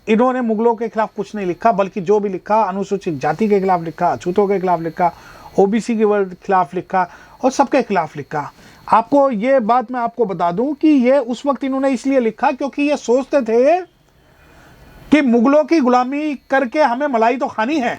इन्होंने मुगलों के खिलाफ कुछ नहीं लिखा, बल्कि जो भी लिखा अनुसूचित जाति के खिलाफ लिखा, अछूतों के खिलाफ लिखा, ओबीसी के खिलाफ लिखा और सबके खिलाफ लिखा। आपको ये बात मैं आपको बता दूं कि ये उस वक्त इन्होंने इसलिए लिखा क्योंकि ये सोचते थे कि मुगलों की गुलामी करके हमें मलाई तो खानी है,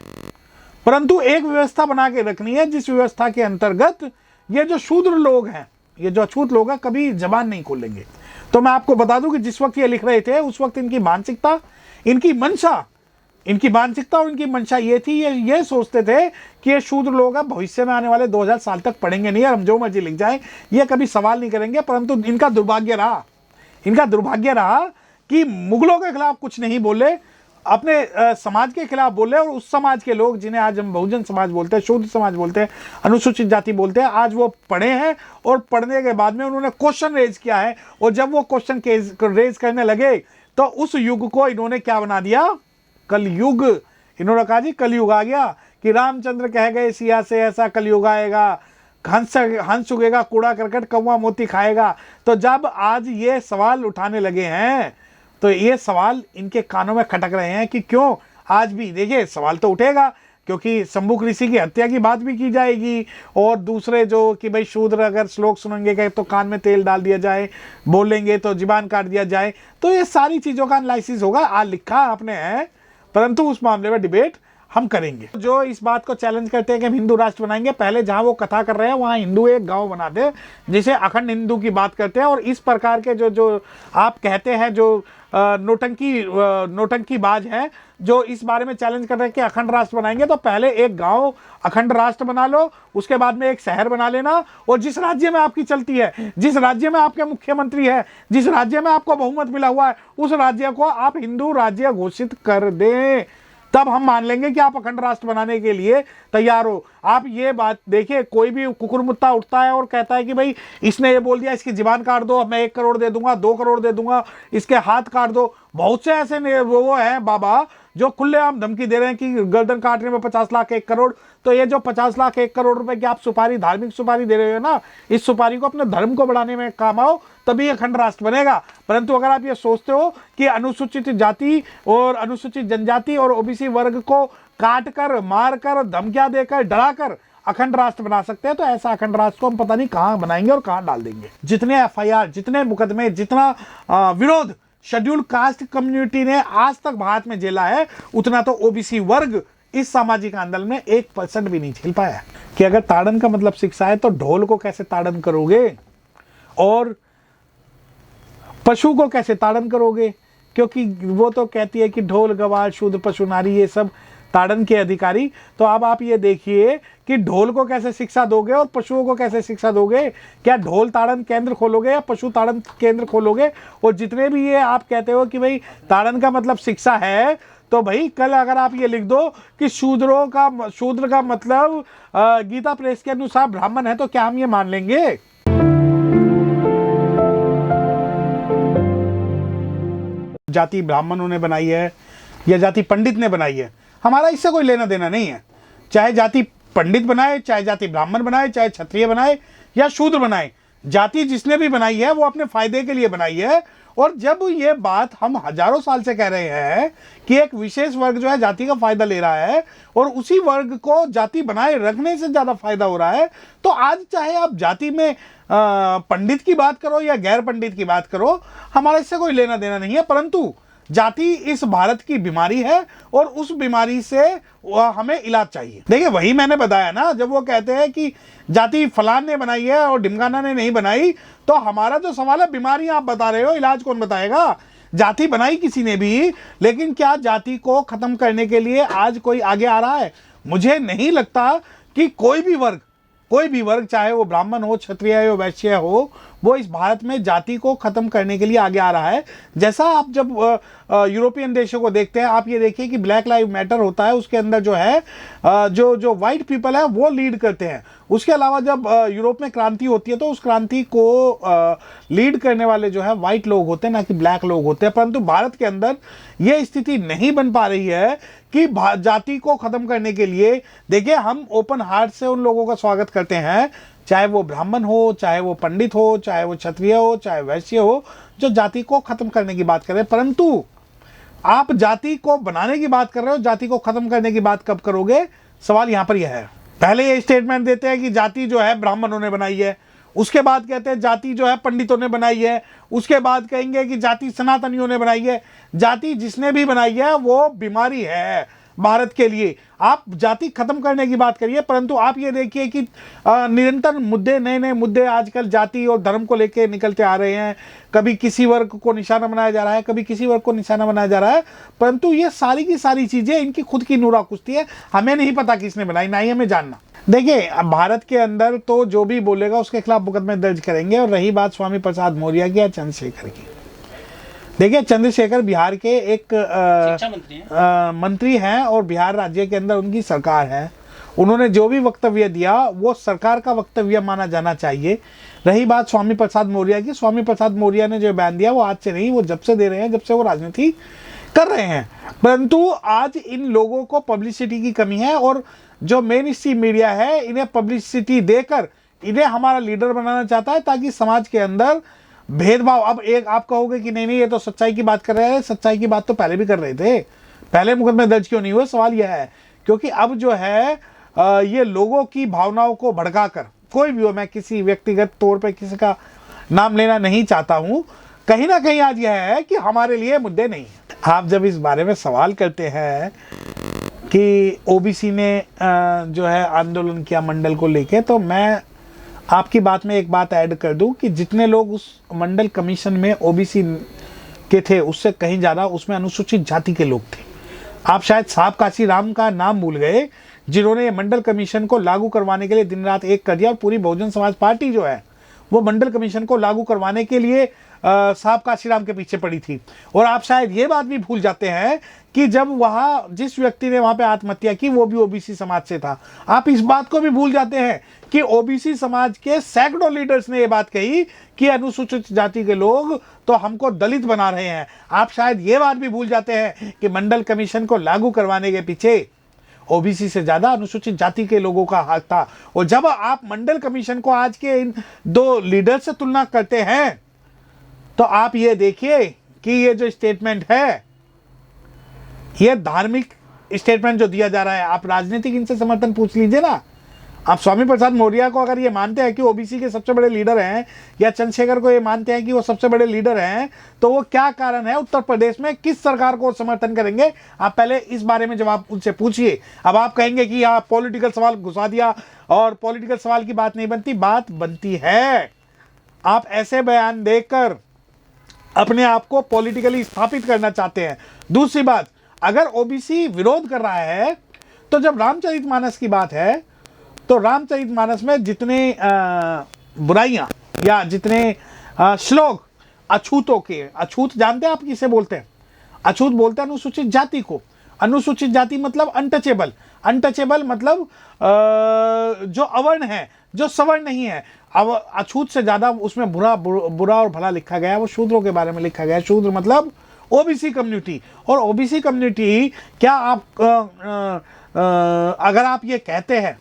परंतु एक व्यवस्था बना के रखनी है जिस व्यवस्था के अंतर्गत ये जो शूद्र लोग हैं, ये जो अछूत लोग हैं, कभी जबान नहीं खोलेंगे। तो मैं आपको बता दूं कि जिस वक्त ये लिख रहे थे उस वक्त इनकी मानसिकता, इनकी मंशा और इनकी मंशा ये थी, ये सोचते थे कि ये शूद्र लोग हैं, भविष्य में आने वाले 2000 साल तक पढ़ेंगे नहीं और हम जो मर्जी लिख जाएं, ये कभी सवाल नहीं करेंगे। परंतु इनका दुर्भाग्य रहा कि मुगलों के खिलाफ कुछ नहीं बोले, अपने समाज के खिलाफ बोले, और उस समाज के लोग जिन्हें आज हम बहुजन समाज बोलते हैं, शूद्र समाज बोलते हैं, अनुसूचित जाति बोलते हैं, आज वो पढ़े हैं और पढ़ने के बाद में उन्होंने क्वेश्चन रेज किया है। और जब वो क्वेश्चन रेज करने लगे तो उस युग को इन्होंने क्या बना दिया, कलयुग। इन्होंने कहा जी कलयुग आ गया, कि रामचंद्र कह गए सिया से ऐसा कलयुग आएगा, हंस उगेगा, कूड़ा करकट कौवा मोती खाएगा। तो जब आज ये सवाल उठाने लगे हैं तो ये सवाल इनके कानों में खटक रहे हैं कि क्यों आज भी, देखिए सवाल तो उठेगा क्योंकि शंभुक ऋषि की हत्या की बात भी की जाएगी, और दूसरे जो कि भाई शूद्र अगर श्लोक सुनेंगे तो कान में तेल डाल दिया जाए, बोलेंगे तो जीबान काट दिया जाए, तो ये सारी चीज़ों का एनालिसिस होगा। आज लिखा आपने है, परंतु उस मामले में डिबेट हम करेंगे। जो इस बात को चैलेंज करते हैं कि हम हिंदू राष्ट्र बनाएंगे, पहले जहां वो कथा कर रहे हैं वहां हिंदू एक गांव बना दे जिसे अखंड हिंदू की बात करते हैं। और इस प्रकार के जो आप कहते हैं, जो नोटंकी बाज हैं, जो इस बारे में चैलेंज कर रहे हैं कि अखंड राष्ट्र बनाएंगे, तो पहले एक गांव अखंड राष्ट्र बना लो, उसके बाद में एक शहर बना लेना, और जिस राज्य में आपकी चलती है, जिस राज्य में आपके मुख्यमंत्री है, जिस राज्य में आपको बहुमत मिला हुआ है, उस राज्य को आप हिंदू राज्य घोषित कर दें। तब हम मान लेंगे कि आप अखंड राष्ट्र बनाने के लिए तैयार हो। आप ये बात देखिए, कोई भी कुकुरमुत्ता उठता है और कहता है कि भाई इसने ये बोल दिया, इसकी जीवान काट दो, मैं 1 करोड़ दे दूंगा, 2 करोड़ दे दूंगा, इसके हाथ काट दो। बहुत से ऐसे वो हैं बाबा जो खुलेआम धमकी दे रहे हैं कि गर्दन काटने में 50 लाख 1 करोड़। तो ये जो 50 लाख 1 करोड़ रुपए की आप सुपारी, धार्मिक सुपारी दे रहे हो ना, इस सुपारी को अपने धर्म को बढ़ाने में काम आओ, तभी अखंड राष्ट्र बनेगा। परंतु अगर आप ये सोचते हो कि अनुसूचित जाति और अनुसूचित जनजाति और ओबीसी वर्ग को काट कर, मार कर, धमकियां देकर, डराकर अखंड राष्ट्र बना सकते हैं, तो ऐसा अखंड राष्ट्र को हम पता नहीं कहां बनाएंगे और कहां डाल देंगे। जितने FIR, जितने मुकदमे, जितना विरोध शेड्यूल कास्ट कम्युनिटी ने आज तक भारत में झेला है, उतना तो ओबीसी वर्ग इस सामाजिक आंदोलन में 1% भी नहीं झेल पाया। कि अगर ताड़न का मतलब शिक्षा है तो ढोल को कैसे ताड़न करोगे और पशु को कैसे ताड़न करोगे? क्योंकि वो तो कहती है कि ढोल गवार शूद्र पशु नारी ये सब ताड़न के अधिकारी। तो अब आप ये देखिए कि ढोल को कैसे शिक्षा दोगे और पशुओं को कैसे शिक्षा दोगे? क्या ढोल ताड़न केंद्र खोलोगे या पशु ताड़न केंद्र खोलोगे? और जितने भी ये आप कहते हो कि भाई ताड़न का मतलब शिक्षा है, तो भाई कल अगर आप ये लिख दो कि शूद्र का मतलब गीता प्रेस के अनुसार ब्राह्मण है, तो क्या हम ये मान लेंगे? जाति ब्राह्मणों ने बनाई है या जाति पंडित ने बनाई है, हमारा इससे कोई लेना देना नहीं है। चाहे जाति पंडित बनाए, चाहे जाति ब्राह्मण बनाए, चाहे क्षत्रिय बनाए या शूद्र बनाए, जाति जिसने भी बनाई है वो अपने फायदे के लिए बनाई है। और जब ये बात हम हजारों साल से कह रहे हैं कि एक विशेष वर्ग जो है जाति का फायदा ले रहा है और उसी वर्ग को जाति बनाए रखने से ज्यादा फायदा हो रहा है, तो आज चाहे आप जाति में पंडित की बात करो या गैर पंडित की बात करो, हमारा इससे कोई लेना देना नहीं है। परंतु जाति इस भारत की बीमारी है और उस बीमारी से हमें इलाज चाहिए। देखिए वही मैंने बताया ना, जब वो कहते हैं कि जाति फलान ने बनाई है और ढिमकाना ने नहीं बनाई, तो हमारा जो सवाल है बीमारी आप बता रहे हो, इलाज कौन बताएगा? जाति बनाई किसी ने भी, लेकिन क्या जाति को खत्म करने के लिए आज कोई आगे आ रहा है? मुझे नहीं लगता कि कोई भी वर्ग चाहे वो ब्राह्मण हो, क्षत्रिय हो, वैश्य हो, वो इस भारत में जाति को खत्म करने के लिए आगे आ रहा है। जैसा आप जब यूरोपियन देशों को देखते हैं, आप ये देखिए कि ब्लैक लाइव मैटर होता है, उसके अंदर जो है जो वाइट पीपल है वो लीड करते हैं। उसके अलावा जब यूरोप में क्रांति होती है तो उस क्रांति को लीड करने वाले जो है वाइट लोग होते हैं, ना कि ब्लैक लोग होते हैं। परंतु भारत के अंदर ये स्थिति नहीं बन पा रही है कि जाति को खत्म करने के लिए, देखिए हम ओपन हार्ट से उन लोगों का स्वागत करते हैं, चाहे वो ब्राह्मण हो, चाहे वो पंडित हो, चाहे वो क्षत्रिय हो, चाहे वैश्य हो, जो जाति को खत्म करने की बात करें। परंतु आप जाति को बनाने की बात कर रहे हो, जाति को खत्म करने की बात कब करोगे? सवाल यहां पर यह है। पहले ये स्टेटमेंट देते हैं कि जाति जो है ब्राह्मणों ने बनाई है, उसके बाद कहते हैं जाति जो है पंडितों ने बनाई है, उसके बाद कहेंगे कि जाति सनातनियों ने बनाई है। जाति जिसने भी बनाई है वो बीमारी है भारत के लिए। आप जाति खत्म करने की बात करिए, परंतु आप ये देखिए कि निरंतर मुद्दे, नए नए मुद्दे आजकल जाति और धर्म को लेके निकलते आ रहे हैं। कभी किसी वर्ग को निशाना बनाया जा रहा है, कभी किसी वर्ग को निशाना बनाया जा रहा है, परंतु ये सारी की सारी चीजें इनकी खुद की नूरा कुश्ती है। हमें नहीं पता किसने बनाई, ना ही हमें जानना। देखिए, अब भारत के अंदर तो जो भी बोलेगा उसके खिलाफ मुकदमे दर्ज करेंगे। और रही बात स्वामी प्रसाद मौर्य की या चंद्रशेखर की, देखिए चंद्रशेखर बिहार के एक मंत्री हैं और बिहार राज्य के अंदर उनकी सरकार है। उन्होंने जो भी वक्तव्य दिया वो सरकार का वक्तव्य माना जाना चाहिए। रही बात स्वामी प्रसाद मौर्य की, स्वामी प्रसाद मौर्य ने जो बयान दिया वो आज से नहीं, वो जब से दे रहे हैं, जब से वो राजनीति कर रहे हैं। परंतु आज इन लोगों को पब्लिसिटी की कमी है और जो मेन स्ट्रीम मीडिया है इन्हें पब्लिसिटी देकर इन्हें हमारा लीडर बनाना चाहता है, ताकि समाज के अंदर भेदभाव। अब एक आप कहोगे कि नहीं ये तो सच्चाई की बात कर रहे हैं। सच्चाई की बात तो पहले भी कर रहे थे, पहले मुकदमे दर्ज क्यों नहीं हुए? सवाल यह है क्योंकि अब जो है ये लोगों की भावनाओं को भड़काकर, कोई भी हो, मैं किसी व्यक्तिगत तौर पे किसी का नाम लेना नहीं चाहता हूं, कहीं ना कहीं आज यह है कि हमारे लिए मुद्दे नहीं है। आप जब इस बारे में सवाल करते हैं कि ओबीसी ने जो है आंदोलन किया मंडल को लेके, तो मैं आपकी बात में एक बात ऐड कर दूं कि जितने लोग उस मंडल कमीशन में ओबीसी के थे उससे कहीं ज़्यादा उसमें अनुसूचित जाति के लोग थे। आप शायद साहब काशीराम का नाम भूल गए, जिन्होंने मंडल कमीशन को लागू करवाने के लिए दिन रात एक कर दिया। और पूरी बहुजन समाज पार्टी जो है वो मंडल कमीशन को लागू करवाने के लिए साहब काशीराम के पीछे पड़ी थी। और आप शायद ये बात भी भूल जाते हैं कि जब वहां जिस व्यक्ति ने वहां पे आत्महत्या की वो भी ओबीसी समाज से था। आप इस बात को भी भूल जाते हैं कि ओबीसी समाज के सैकड़ों लीडर्स ने ये बात कही कि अनुसूचित जाति के लोग तो हमको दलित बना रहे हैं। आप शायद ये बात भी भूल जाते हैं कि मंडल कमीशन को लागू करवाने के पीछे ओबीसी से ज्यादा अनुसूचित जाति के लोगों का हाथ था। और जब आप मंडल कमीशन को आज के इन दो लीडर से तुलना करते हैं तो आप ये देखिए कि ये जो स्टेटमेंट है ये धार्मिक स्टेटमेंट जो दिया जा रहा है। आप राजनीतिक इनसे समर्थन पूछ लीजिए ना। आप स्वामी प्रसाद मौर्य को अगर ये मानते हैं कि ओबीसी के सबसे बड़े लीडर हैं, या चंद्रशेखर को ये मानते हैं कि वो सबसे बड़े लीडर हैं, तो वो क्या कारण है उत्तर प्रदेश में किस सरकार को समर्थन करेंगे? आप पहले इस बारे में जवाब उनसे पूछिए। अब आप कहेंगे कि यहाँ पॉलिटिकल सवाल घुसा दिया और पॉलिटिकल सवाल की बात नहीं बनती। बात बनती है। आप ऐसे बयान देकर अपने आप को पॉलिटिकली स्थापित करना चाहते हैं। दूसरी बात, अगर ओबीसी विरोध कर रहा है तो जब रामचरितमानस की बात है तो रामचरितमानस में जितने बुराइयां या जितने श्लोक अछूतों के, अछूत जानते हैं आप किसे बोलते हैं? अछूत बोलते हैं अनुसूचित जाति को। अनुसूचित जाति मतलब अनटचेबल। अनटचेबल मतलब जो अवर्ण है, जो सवर्ण नहीं है। अब अछूत से ज्यादा उसमें बुरा और भला लिखा गया, वो शूद्रों के बारे में लिखा गया। शूद्र मतलब ओबीसी कम्युनिटी। और ओबीसी कम्युनिटी, क्या आप अगर आप ये कहते हैं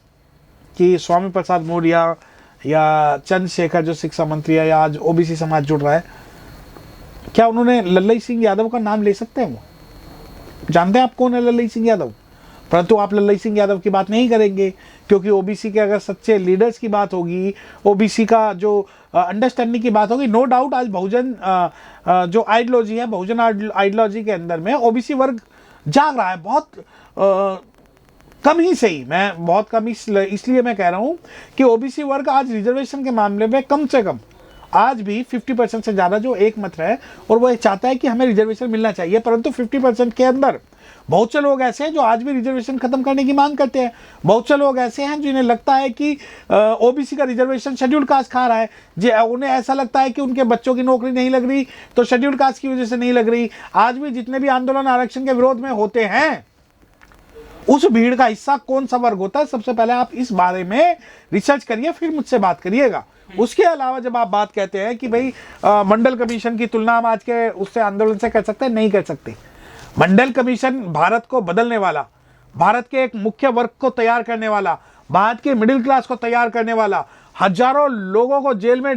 कि स्वामी प्रसाद मौर्य या चंद्रशेखर जो शिक्षा मंत्री है या आज ओबीसी समाज जुड़ रहा है, क्या उन्होंने लल्लई सिंह यादव का नाम ले सकते हैं? वो जानते हैं आप कौन है लल्लई सिंह यादव? परंतु आप लल्लई सिंह यादव की बात नहीं करेंगे, क्योंकि ओबीसी के अगर सच्चे लीडर्स की बात होगी, ओबीसी का जो अंडरस्टैंडिंग की बात होगी, नो डाउट आज बहुजन जो आइडियोलॉजी है, बहुजन आइडियोलॉजी के अंदर में ओबीसी वर्ग जाग रहा है। बहुत कम ही सही, मैं बहुत कम इसलिए मैं कह रहा हूं कि ओबीसी वर्ग आज रिजर्वेशन के मामले में कम से कम आज भी 50% से ज़्यादा जो एक मत है और वो ये चाहता है कि हमें रिजर्वेशन मिलना चाहिए। परंतु 50% के अंदर बहुत से लोग ऐसे हैं जो आज भी रिजर्वेशन खत्म करने की मांग करते हैं। बहुत से लोग ऐसे हैं जिन्हें लगता है कि ओबीसी का रिजर्वेशन शेड्यूल कास्ट खा रहा है। उन्हें ऐसा लगता है कि उनके बच्चों की नौकरी नहीं लग रही तो शेड्यूल कास्ट की वजह से नहीं लग रही। आज भी जितने भी आंदोलन आरक्षण के विरोध में होते हैं, उस भीड़ का हिस्सा कौन सा वर्ग होता है? सबसे पहले आप इस बारे में रिसर्च करिए, फिर मुझसे बात करिएगा। उसके अलावा जब आप बात कहते हैं कि भाई मंडल कमीशन की तुलना हम आज के उससे आंदोलन से कर सकते हैं, नहीं कर सकते। मंडल कमीशन भारत को बदलने वाला, भारत के एक मुख्य वर्ग को तैयार करने वाला, भारत के मिडिल क्लास को तैयार करने वाला, हजारों लोगों को जेल में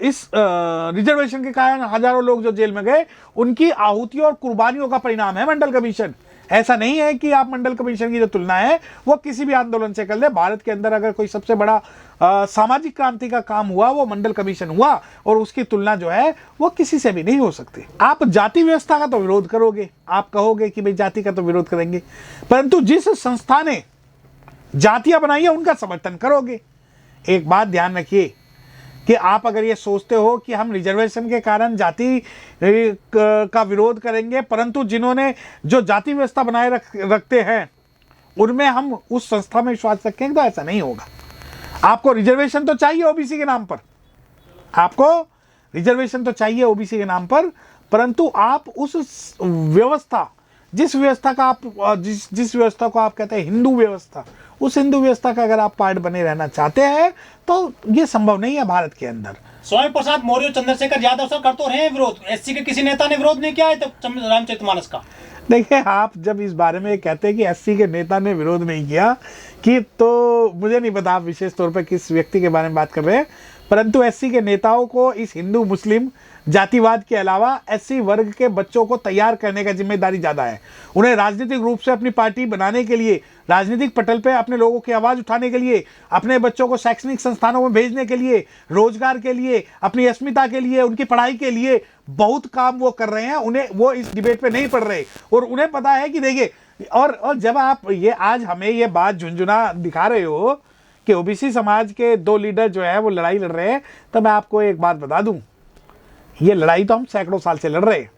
इस रिजर्वेशन के कारण हजारों लोग जो जेल में गए, उनकी आहुतियों और कुर्बानियों का परिणाम है मंडल कमीशन। ऐसा नहीं है कि आप मंडल कमीशन की जो तुलना है वो किसी भी आंदोलन से कर ले। भारत के अंदर अगर कोई सबसे बड़ा सामाजिक क्रांति का काम हुआ वो मंडल कमीशन हुआ, और उसकी तुलना जो है वो किसी से भी नहीं हो सकती। आप जाति व्यवस्था का तो विरोध करोगे, आप कहोगे कि भाई जाति का तो विरोध करेंगे, परंतु जिस संस्था ने जातियां बनाई है उनका समर्थन करोगे। एक बात ध्यान रखिए कि आप अगर ये सोचते हो कि हम रिजर्वेशन के कारण जाति का विरोध करेंगे, परंतु जिन्होंने जो जाति व्यवस्था बनाए रखते हैं उनमें हम उस संस्था में विश्वास रखेंगे, तो ऐसा नहीं होगा। आपको रिजर्वेशन तो चाहिए ओबीसी के नाम पर, आपको रिजर्वेशन तो चाहिए ओबीसी के नाम पर, परंतु आप उस व्यवस्था, जिस व्यवस्था का आप जिस व्यवस्था को आप कहते हैं हिंदू व्यवस्था, उस हिंदू व्यवस्था का अगर आप पार्ट बने रहना चाहते हैं तो ये संभव नहीं है भारत के अंदर। स्वामी प्रसाद मौर्य, चंद्रशेखर यादव सर कर तो रहे हैं विरोध, एससी के किसी नेता ने विरोध नहीं किया है तब रामचरितमानस का। देखिए, आप जब इस बारे में कहते हैं कि एससी के नेता ने विरोध नहीं किया कि, तो मुझे नहीं पता आप विशेष तौर पर किस व्यक्ति के बारे में बात कर रहे हैं, परंतु एससी के नेताओं को इस हिंदू मुस्लिम जातिवाद के अलावा एससी वर्ग के बच्चों को तैयार करने का जिम्मेदारी ज़्यादा है। उन्हें राजनीतिक रूप से अपनी पार्टी बनाने के लिए, राजनीतिक पटल पे अपने लोगों की आवाज़ उठाने के लिए, अपने बच्चों को शैक्षणिक संस्थानों में भेजने के लिए, रोजगार के लिए, अपनी अस्मिता के लिए, उनकी पढ़ाई के लिए बहुत काम वो कर रहे हैं। उन्हें वो इस डिबेट पे नहीं पढ़ रहे, और उन्हें पता है कि देखिए, और जब आप ये आज हमें ये बात झुंझुना दिखा रहे हो कि ओबीसी समाज के 2 लीडर जो है वो लड़ाई लड़ रहे हैं, तो मैं आपको एक बात बता दूं, ये लड़ाई तो हम सैकड़ों साल से लड़ रहे हैं।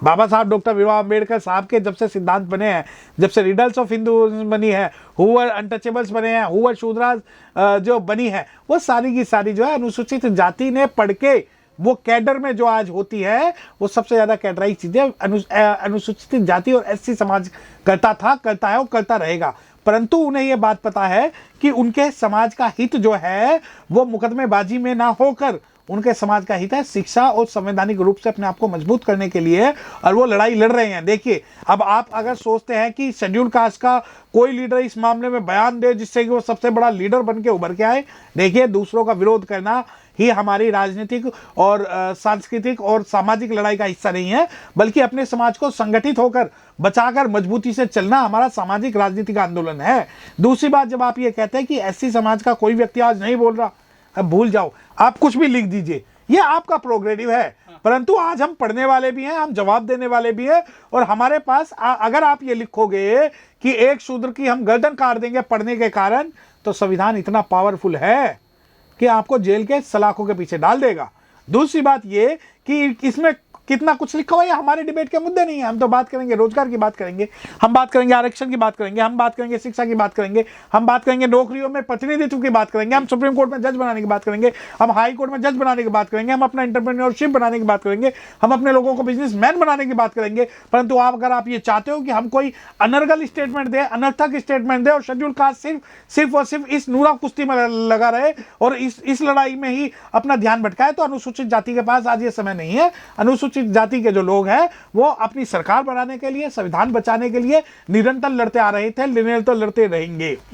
बाबा साहब डॉक्टर भीमराव अंबेडकर साहब के जब से सिद्धांत बने हैं, जब से रिडल्स ऑफ हिंदुइज्म बनी है, हुवर अनटचेबल्स बने हैं, हुवर शूद्रास जो बनी है, वो सारी की सारी जो है अनुसूचित जाति ने पढ़ के वो कैडर में जो आज होती है, वो सबसे ज्यादा कैडराइज चीजें अनुसूचित जाति और एससी समाज करता था, करता है और करता रहेगा। परंतु उन्हें यह बात पता है कि उनके समाज का हित जो है वो मुकदमेबाजी में ना होकर उनके समाज का हित है शिक्षा और संवैधानिक रूप से अपने आप को मजबूत करने के लिए, और वो लड़ाई लड़ रहे हैं। देखिए, अब आप अगर सोचते हैं कि शेड्यूल कास्ट का कोई लीडर इस मामले में बयान दे जिससे कि वो सबसे बड़ा लीडर बन के उभर के आए, देखिए, दूसरों का विरोध करना ही हमारी राजनीतिक और सांस्कृतिक और सामाजिक लड़ाई का हिस्सा नहीं है, बल्कि अपने समाज को संगठित होकर बचाकर मजबूती से चलना हमारा सामाजिक राजनीतिक आंदोलन है। दूसरी बात, जब आप ये कहते हैं कि एससी समाज का कोई व्यक्ति आज नहीं बोल रहा, अब भूल जाओ, आप कुछ भी लिख दीजिए, ये आपका प्रोग्रेटिव है, परंतु आज हम पढ़ने वाले भी हैं, हम जवाब देने वाले भी हैं, और हमारे पास अगर आप ये लिखोगे कि एक शूद्र की हम गर्दन काट देंगे पढ़ने के कारण, तो संविधान इतना पावरफुल है कि आपको जेल के सलाखों के पीछे डाल देगा। दूसरी बात ये कि इसमें कितना कुछ लिखा हुआ है, हमारे डिबेट के मुद्दे नहीं है। हम तो बात करेंगे रोजगार की बात करेंगे, हम बात करेंगे आरक्षण की बात करेंगे, हम बात करेंगे शिक्षा की बात करेंगे, हम बात करेंगे नौकरियों में प्रतिनिधित्व की बात करेंगे, हम सुप्रीम कोर्ट में जज बनाने की बात करेंगे, हम हाई कोर्ट में जज बनाने की बात करेंगे, हम अपना एंटरप्रेन्योरशिप बनाने की बात करेंगे, हम अपने लोगों को बिजनेसमैन बनाने की बात करेंगे। परंतु अगर आप ये चाहते हो कि हम कोई अनर्गल स्टेटमेंट दे, अनर्थक स्टेटमेंट दे और शेड्यूल कास्ट सिर्फ और सिर्फ इस नूरा कुश्ती में लगा रहे और इस लड़ाई में ही अपना ध्यान भटकाए, तो अनुसूचित जाति के पास आज ये समय नहीं है। अनुसूचित जाति के जो लोग हैं वो अपनी सरकार बनाने के लिए, संविधान बचाने के लिए निरंतर लड़ते आ रहे थे, निरंतर लड़ते रहेंगे।